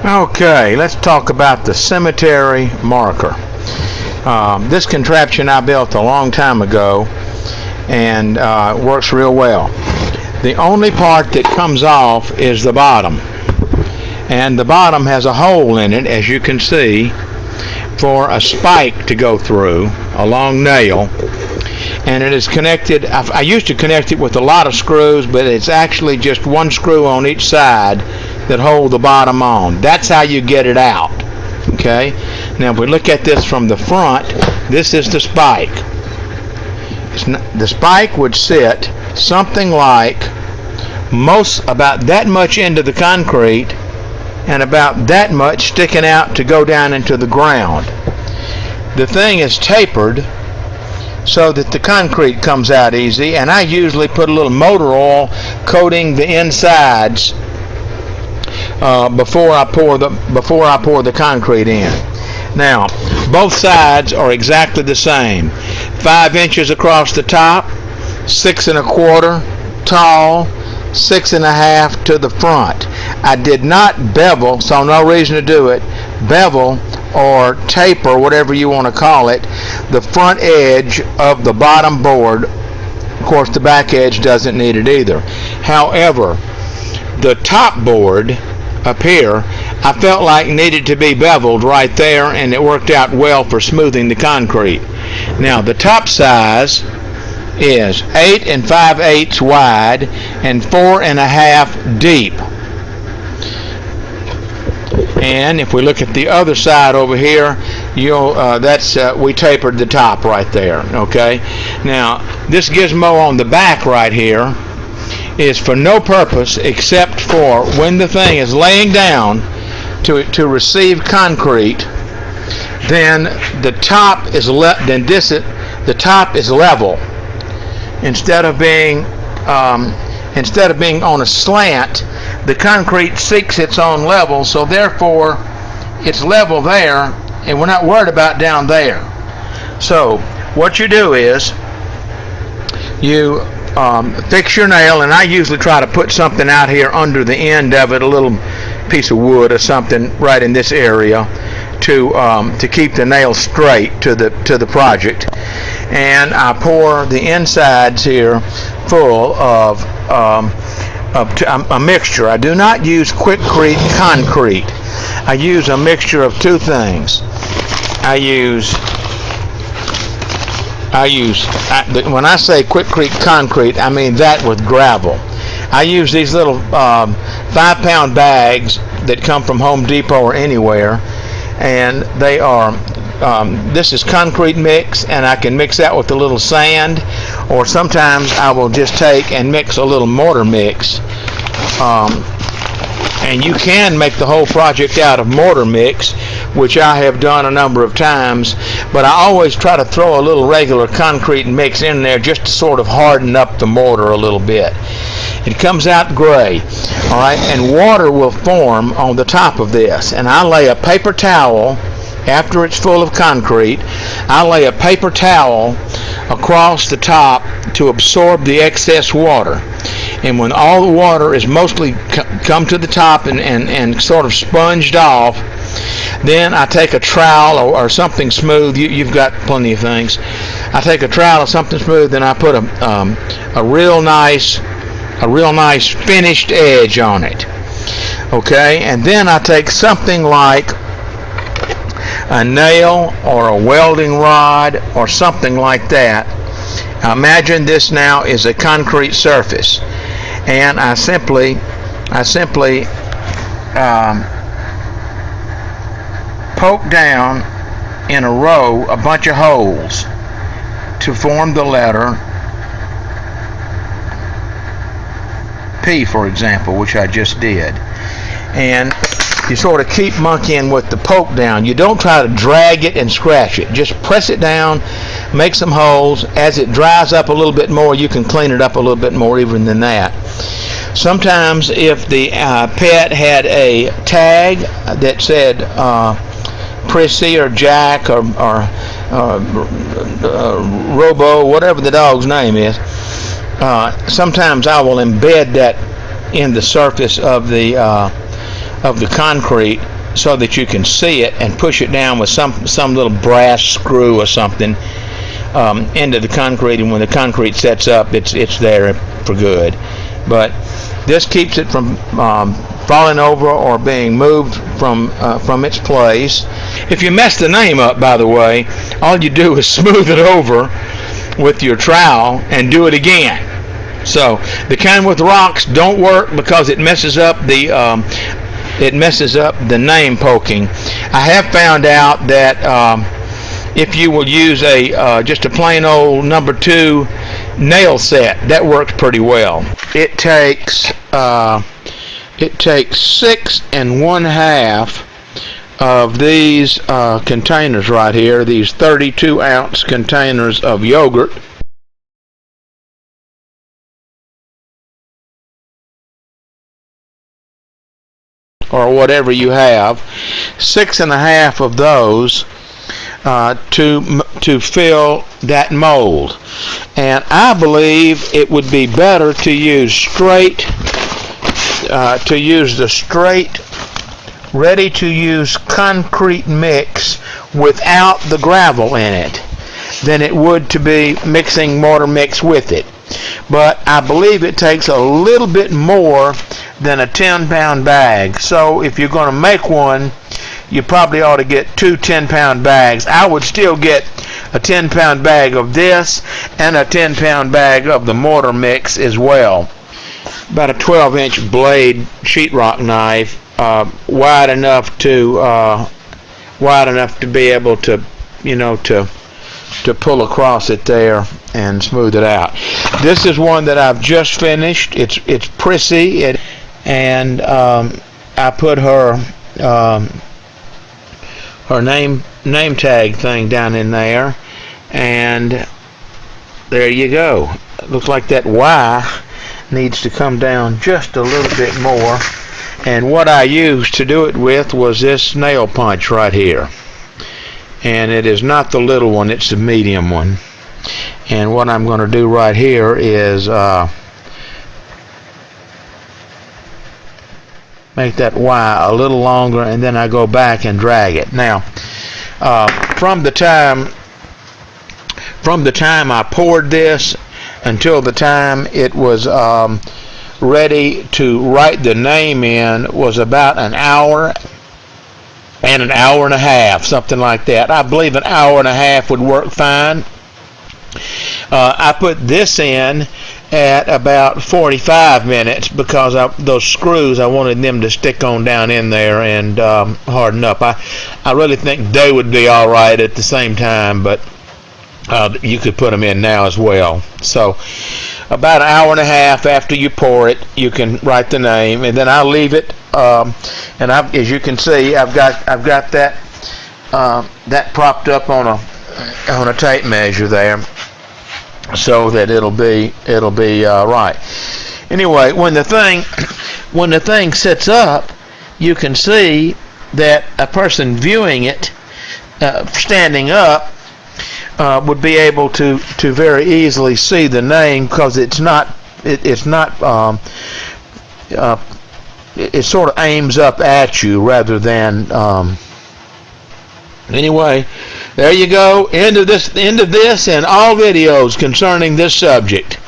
Okay, let's talk about the cemetery marker. This contraption I built a long time ago, and works real well. The only part that comes off is the bottom, and the bottom has a hole in it, as you can see, for a spike to go through, a long nail, and it is connected. I used to connect it with a lot of screws, but it's actually just one screw on each side that hold the bottom on. That's how you get it out. Okay, now if we look at this from the front, this is the spike. The spike would sit something like about that much into the concrete and about that much sticking out to go down into the ground. The thing is tapered so that the concrete comes out easy, and I usually put a little motor oil coating the insides before I pour the concrete in. Now, both sides are exactly the same. 5 inches across the top, 6 1/4 tall, 6 1/2 to the front. I did not bevel, so no reason to do it. Bevel or taper, whatever you want to call it, the front edge of the bottom board. Of course, the back edge doesn't need it either. However, the top board up here, I felt like needed to be beveled right there, and it worked out well for smoothing the concrete. Now, the top size is 8 5/8 wide and 4 1/2 deep. And if we look at the other side over here, we tapered the top right there. Okay. Now, this gizmo on the back right here is for no purpose except for when the thing is laying down to receive concrete, then the top is level instead of being on a slant. The concrete seeks its own level, so therefore it's level there, and we're not worried about down there. So what you do is you fix your nail, and I usually try to put something out here under the end of it, a little piece of wood or something right in this area to keep the nail straight to the project. And I pour the insides here full of a mixture. I do not use Quikrete concrete. I use a mixture of two things. When I say Quikrete concrete, I mean that with gravel. I use these little 5-pound bags that come from Home Depot or anywhere, and they are this is concrete mix, and I can mix that with a little sand, or sometimes I will just take and mix a little mortar mix, and you can make the whole project out of mortar mix, which I have done a number of times, but I always try to throw a little regular concrete mix in there just to sort of harden up the mortar a little bit. It comes out gray, all right, and water will form on the top of this, and I lay a paper towel. After it's full of concrete, I lay a paper towel across the top to absorb the excess water. And when all the water is mostly come to the top and sort of sponged off, then I take a trowel or something smooth. You've got plenty of things. I take a trowel or something smooth, and I put a real nice finished edge on it. Okay, and then I take something like a nail or a welding rod or something like that. Imagine this now is a concrete surface, and I simply poke down in a row a bunch of holes to form the letter P, for example, which I just did. And you sort of keep monkeying with the poke down. You don't try to drag it and scratch it. Just press it down, make some holes. As it dries up a little bit more, you can clean it up a little bit more even than that. Sometimes if the pet had a tag that said Prissy or Jack or Robo, whatever the dog's name is, sometimes I will embed that in the surface of the of the concrete so that you can see it and push it down with some little brass screw or something into the concrete, and when the concrete sets up, it's there for good. But this keeps it from falling over or being moved from its place. If you mess the name up, by the way, all you do is smooth it over with your trowel and do it again. So the kind with rocks don't work because it messes up the name poking. I have found out that if you will use just a plain old number 2 nail set, that works pretty well. It takes 6 1/2 of these containers right here, these 32-ounce containers of yogurt, or whatever you have, 6 1/2 of those to fill that mold. And I believe it would be better to use the straight ready-to-use concrete mix without the gravel in it than it would to be mixing mortar mix with it. But I believe it takes a little bit more than a 10-pound bag. So if you're going to make one, you probably ought to get 2 10-pound bags. I would still get a 10-pound bag of this and a 10-pound bag of the mortar mix as well. About a 12-inch blade sheetrock knife, wide enough to be able to, to pull across it there and smooth it out. This is one that I've just finished. It's Prissy, and I put her name tag thing down in there, and there you go. It looks like that Y needs to come down just a little bit more, and what I used to do it with was this nail punch right here, and it is not the little one, it's the medium one. And what I'm going to do right here is make that Y a little longer, and then I go back and drag it. Now from the time I poured this until the time it was ready to write the name in was about an hour and an hour and a half, something like that. I believe an hour and a half would work fine. I put this in at about 45 minutes because those screws, I wanted them to stick on down in there and harden up. I really think they would be all right at the same time, but you could put them in now as well. So about an hour and a half after you pour it, you can write the name, and then I'll leave it. And as you can see, I've got that propped up on a tape measure there, so that it'll be right. Anyway, when the thing sits up, you can see that a person viewing it standing up would be able to very easily see the name, because it sort of aims up at you rather than anyway. There you go. End of this and all videos concerning this subject.